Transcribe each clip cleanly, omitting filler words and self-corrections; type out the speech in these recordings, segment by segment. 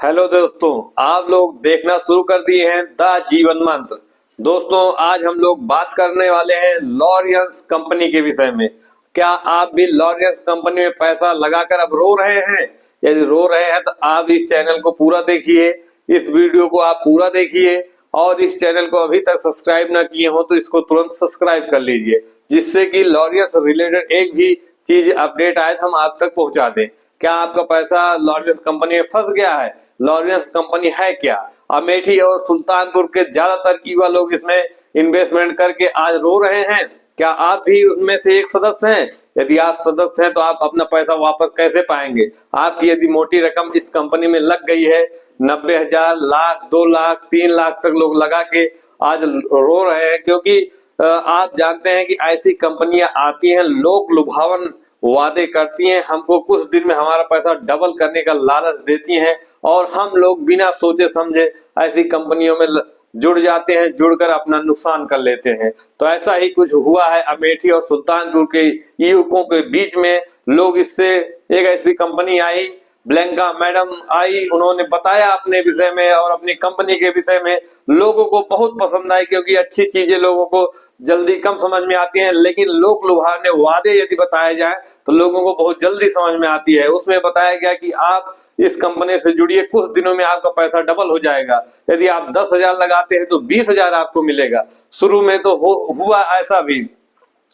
Hello दोस्तों, आप लोग देखना शुरू कर दिए हैं द जीवन मंत्र। दोस्तों, आज हम लोग बात करने वाले हैं लॉरियंस कंपनी के विषय में। क्या आप भी लॉरियंस कंपनी में पैसा लगाकर अब रो रहे हैं? यदि रो रहे हैं तो आप इस चैनल को पूरा देखिए, इस वीडियो को आप पूरा देखिए और इस चैनल को अभी तक सब्सक्राइब ना किए हो तो इसको तुरंत सब्सक्राइब कर लीजिए, जिससे कि लॉरियंस रिलेटेड एक भी चीज अपडेट आए तो हम आप तक पहुंचा दें। क्या आपका पैसा लॉरियंस कंपनी में फंस गया है? लॉरियंस कंपनी है क्या? अमेठी और सुल्तानपुर के ज्यादातर युवा लोग इसमें इन्वेस्टमेंट करके आज रो रहे हैं। क्या आप भी उसमें से एक सदस्य हैं? यदि आप सदस्य हैं तो आप अपना पैसा वापस कैसे पाएंगे? आपकी यदि मोटी रकम इस कंपनी में लग गई है, 90,000, लाख, 2 लाख, 3 लाख तक लोग लगा के आज रो रहे हैं, क्योंकि आप जानते हैं कि ऐसी कंपनियां आती हैं, लोक लुभावन वादे करती हैं, हमको कुछ दिन में हमारा पैसा डबल करने का लालच देती हैं और हम लोग बिना सोचे समझे ऐसी कंपनियों में जुड़ जाते हैं, जुड़कर अपना नुकसान कर लेते हैं। तो ऐसा ही कुछ हुआ है अमेठी और सुल्तानपुर के युवकों के बीच में। लोग इससे एक ऐसी कंपनी आई, ब्लैंका मैडम आई, उन्होंने बताया अपने विषय में और अपनी कंपनी के विषय में। लोगों को बहुत पसंद आई, क्योंकि अच्छी चीजें लोगों को जल्दी कम समझ में आती हैं, लेकिन लोक लुभावने वादे यदि बताए जाए तो लोगों को बहुत जल्दी समझ में आती है। उसमें बताया गया कि आप इस कंपनी से जुड़िए, कुछ दिनों में आपका पैसा डबल हो जाएगा। यदि आप 10,000 लगाते हैं तो 20,000 आपको मिलेगा। शुरू में तो हुआ ऐसा भी।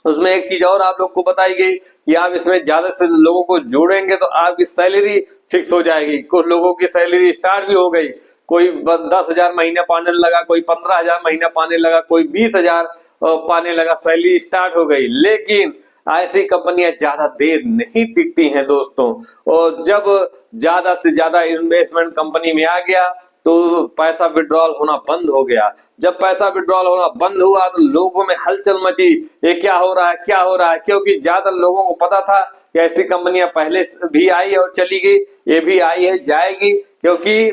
उसमें एक चीज और आप लोग को बताई गई कि आप इसमें ज्यादा से लोगों को जोड़ेंगे तो आपकी सैलरी फिक्स हो जाएगी। कुछ लोगों की सैलरी स्टार्ट भी हो गई, कोई 10,000 महीना पाने लगा, कोई 15,000 महीना पाने लगा, कोई 20,000 पाने लगा, सैलरी स्टार्ट हो गई। लेकिन ऐसी कंपनियां ज्यादा देर नहीं टिकती हैं दोस्तों, और जब ज्यादा से ज्यादा इन्वेस्टमेंट कंपनी में आ गया तो पैसा विड्रॉल होना बंद हो गया। जब पैसा विड्रॉल होना बंद हुआ तो लोगों में हलचल मची, ये क्या हो रहा है, क्या हो रहा है, क्योंकि ज्यादा लोगों को पता था कि ऐसी कंपनियां पहले भी आई और चली गई, ये भी आई है, जाएगी। क्योंकि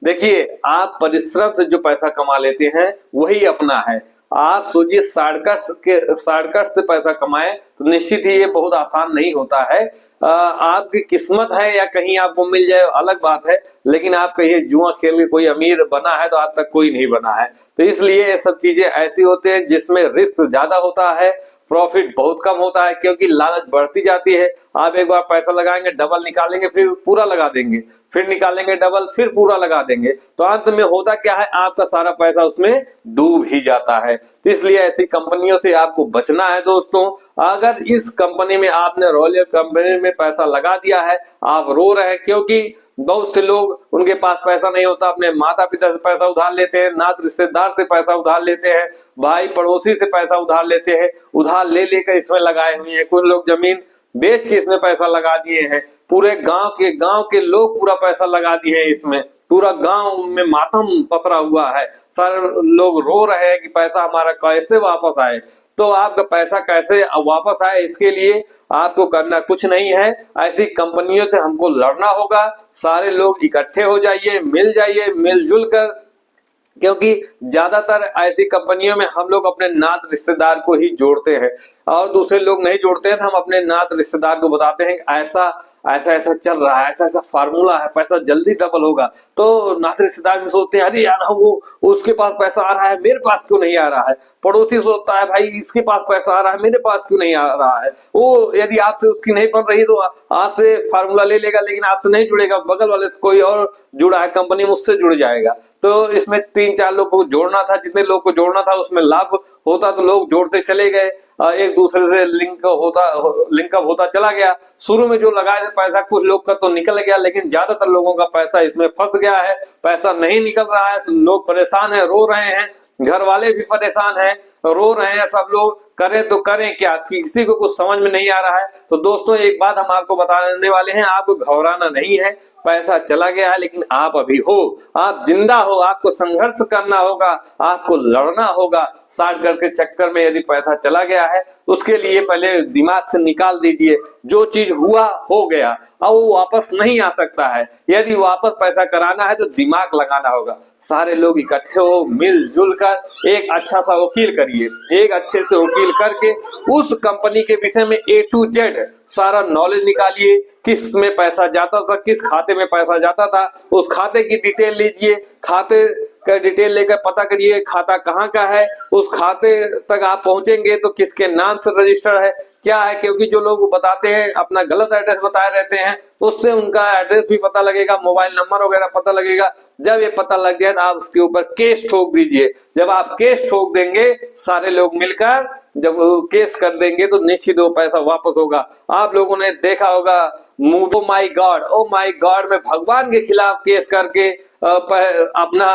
देखिए, आप परिश्रम से जो पैसा कमा लेते हैं वही अपना है। आप सोचिए, शॉर्टकट से पैसा कमाए तो निश्चित ही ये बहुत आसान नहीं होता है। आपकी किस्मत है या कहीं आपको मिल जाए अलग बात है, लेकिन आप कहिए जुआ खेल के कोई अमीर बना है तो आज तक कोई नहीं बना है। तो इसलिए ये सब चीजें ऐसी होते हैं जिसमें रिस्क ज्यादा होता है, प्रॉफिट बहुत कम होता है, क्योंकि लालच बढ़ती जाती है। आप एक बार पैसा लगाएंगे, डबल निकालेंगे, फिर पूरा लगा देंगे, फिर निकालेंगे डबल, फिर पूरा लगा देंगे, तो अंत में होता क्या है, आपका सारा पैसा उसमें डूब ही जाता है। तो इसलिए ऐसी कंपनियों से आपको बचना है दोस्तों। अगर इस कंपनी में आपने रॉयल कंपनी में पैसा लगा दिया है, आप रो रहे हैं, क्योंकि बहुत से लोग उनके पास पैसा नहीं होता, अपने माता पिता से पैसा उधार लेते हैं, नात रिश्तेदार से पैसा उधार लेते हैं, भाई पड़ोसी से पैसा उधार लेते हैं, उधार ले लेकर इसमें लगाए हुए हैं। कुछ लोग जमीन बेच के इसमें पैसा लगा दिए हैं, पूरे गांव के लोग पूरा पैसा लगा दिए हैं इसमें, पूरा गांव में मातम पसरा हुआ है। सारे लोग रो रहे हैं कि पैसा हमारा कैसे वापस आए। तो आपका पैसा कैसे वापस आए, इसके लिए आपको करना कुछ नहीं है, ऐसी कंपनियों से हमको लड़ना होगा। सारे लोग इकट्ठे हो जाइए, मिलजुल कर, क्योंकि ज्यादातर ऐसी कंपनियों में हम लोग अपने नात रिश्तेदार को ही जोड़ते हैं और दूसरे लोग नहीं जोड़ते हैं। तो हम अपने नात रिश्तेदार को बताते हैं कि ऐसा ऐसा चल रहा है, ऐसा फार्मूला है, पैसा जल्दी डबल होगा। तो नात रिश्तेदार भी सोचते हैं, अरे यार वो उसके पास पैसा आ रहा है, मेरे पास क्यों नहीं आ रहा है। पड़ोसी सोचता है, भाई इसके पास पैसा आ रहा है, मेरे पास क्यों नहीं आ रहा है। वो यदि आपसे उसकी नहीं बन रही तो आपसे फार्मूला ले लेगा, लेकिन आपसे नहीं जुड़ेगा, बगल वाले से कोई और जुड़ा है कंपनी, मुझसे जुड़ जाएगा। तो इसमें 3-4 लोग को जोड़ना था, जितने लोग को जोड़ना था उसमें लाभ होता तो लोग जोड़ते चले गए, एक दूसरे से लिंकअप होता चला गया। शुरू में जो लगाए थे पैसा, कुछ लोग का तो निकल गया, लेकिन ज्यादातर लोगों का पैसा इसमें फंस गया है, पैसा नहीं निकल रहा है। लोग परेशान है, रो रहे हैं, घर वाले भी परेशान हैं, रो रहे हैं, सब लोग करें तो करें क्या, किसी को कुछ समझ में नहीं आ रहा है। तो दोस्तों, एक बात हम आपको बताने वाले हैं, आपको घबराना नहीं है। पैसा चला गया है, लेकिन आप अभी हो, आप जिंदा हो, आपको संघर्ष करना होगा, आपको लड़ना होगा। शॉर्टकट के चक्कर में यदि पैसा चला गया है, उसके लिए पहले दिमाग से निकाल दीजिए, जो चीज हुआ हो गया, और वो वापस नहीं आ सकता है। यदि वापस पैसा कराना है तो दिमाग लगाना होगा। सारे लोग इकट्ठे हो, मिलजुल कर एक अच्छा सा वकील करिए, एक अच्छे से वकील करके उस कंपनी के विषय में A to Z सारा नॉलेज निकालिए। किस में पैसा जाता था, किस खाते में पैसा जाता था, उस खाते की डिटेल लीजिए, खाते का डिटेल लेकर पता करिए खाता कहाँ का है, उस खाते तक आप पहुंचेंगे तो किसके नाम से रजिस्टर्ड है, क्या है। क्योंकि जो लोग बताते हैं अपना गलत एड्रेस बताए रहते हैं, उससे उनका एड्रेस भी पता लगेगा, मोबाइल नंबर वगैरह पता लगेगा। जब ये पता लग जाए तो आप उसके ऊपर केस ठोक दीजिए। जब आप केस ठोक देंगे, सारे लोग मिलकर जब केस कर देंगे तो निश्चित वो पैसा वापस होगा। आप लोगों ने देखा होगा मूवी ओ माई गॉड में भगवान के खिलाफ केस करके अपना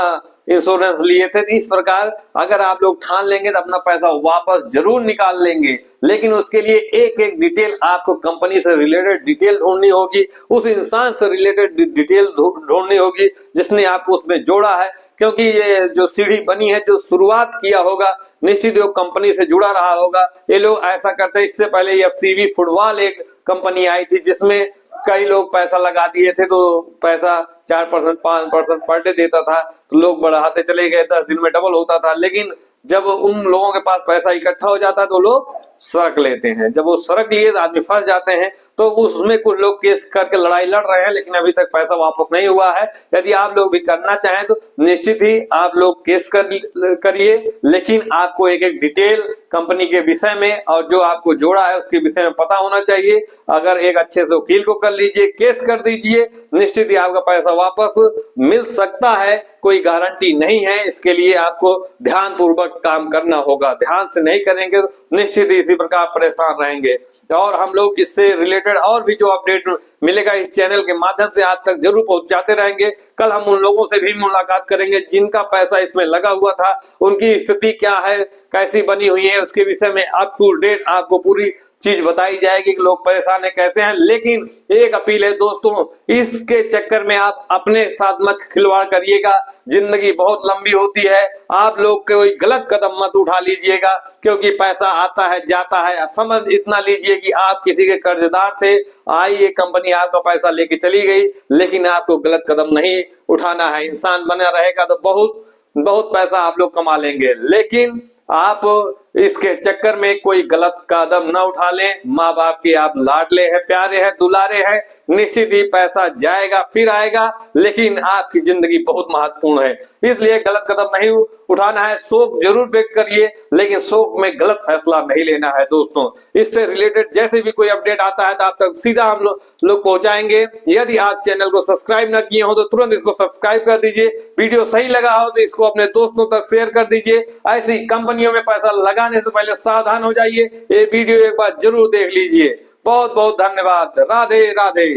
इंश्योरेंस लिए थे। इस प्रकार अगर आप लोग ठान लेंगे तो अपना पैसा वापस जरूर निकाल लेंगे, लेकिन उसके लिए एक एक डिटेल आपको कंपनी से रिलेटेड डिटेल ढूंढनी होगी, उस इंसान से रिलेटेड डिटेल ढूंढनी होगी जिसने आपको उसमें जोड़ा है। क्योंकि ये जो सीढ़ी बनी है, जो शुरुआत किया होगा, निश्चित वो कंपनी से जुड़ा रहा होगा। ये लोग ऐसा करते हैं। इससे पहले FCB फुटबॉल एक कंपनी आई थी जिसमें कई लोग पैसा लगा दिए थे, तो पैसा 4% 5% पर डे देता था, तो लोग बढ़ाते चले गए, 10 दिन में डबल होता था। लेकिन जब उन लोगों के पास पैसा इकट्ठा हो जाता है तो लोग सड़क लेते हैं। जब वो सड़क लिए आदमी फंस जाते हैं तो उसमें कुछ लोग केस करके लड़ाई लड़ रहे हैं, लेकिन अभी तक पैसा वापस नहीं हुआ है। यदि आप लोग भी करना चाहें तो निश्चित ही आप लोग केस करिए, लेकिन आपको एक एक डिटेल कंपनी के विषय में और जो आपको जोड़ा है उसके विषय में पता होना चाहिए। अगर एक अच्छे से वकील को कर लीजिए, केस कर दीजिए, निश्चित ही आपका पैसा वापस मिल सकता है। कोई गारंटी नहीं है, इसके लिए आपको ध्यान पूर्वक काम करना होगा। ध्यान से नहीं करेंगे तो निश्चित ही इसी प्रकार परेशान रहेंगे। और हम लोग इससे रिलेटेड और भी जो अपडेट मिलेगा इस चैनल के माध्यम से आप तक जरूर पहुंचाते रहेंगे। कल हम उन लोगों से भी मुलाकात करेंगे जिनका पैसा इसमें लगा हुआ था, उनकी स्थिति क्या है, कैसी बनी हुई है, उसके विषय में अप टू डेट आपको पूरी चीज बताई जाएगी कि लोग परेशान है कहते हैं। लेकिन एक अपील है दोस्तों, इसके चक्कर में आप अपने साथ मत खिलवाड़ करिएगा। जिंदगी बहुत लंबी होती है, आप लोग कोई गलत कदम मत उठा लीजिएगा, क्योंकि पैसा आता है जाता है। समझ इतना लीजिए कि आप किसी के कर्जदार थे, आई ये कंपनी आपका पैसा लेके चली गई, लेकिन आपको गलत कदम नहीं उठाना है। इंसान बना रहेगा तो बहुत बहुत पैसा आप लोग कमा लेंगे, लेकिन आप इसके चक्कर में कोई गलत कदम न उठा लें। माँ बाप के आप लाडले हैं, प्यारे हैं, दुलारे हैं, निश्चित ही पैसा जाएगा फिर आएगा, लेकिन आपकी जिंदगी बहुत महत्वपूर्ण है, इसलिए गलत कदम नहीं उठाना है। शोक जरूर व्यक्त करिए, लेकिन शोक में गलत फैसला नहीं लेना है दोस्तों। इससे रिलेटेड जैसे भी कोई अपडेट आता है तो आप तक सीधा हम लोग पहुंचाएंगे। यदि आप चैनल को सब्सक्राइब न किए हो तो तुरंत इसको सब्सक्राइब कर दीजिए। वीडियो सही लगा हो तो इसको अपने दोस्तों तक शेयर कर दीजिए। ऐसी कंपनियों में पैसा लगाने से पहले सावधान हो जाइए। ये वीडियो एक बार जरूर देख लीजिए। बहुत बहुत धन्यवाद। राधे राधे।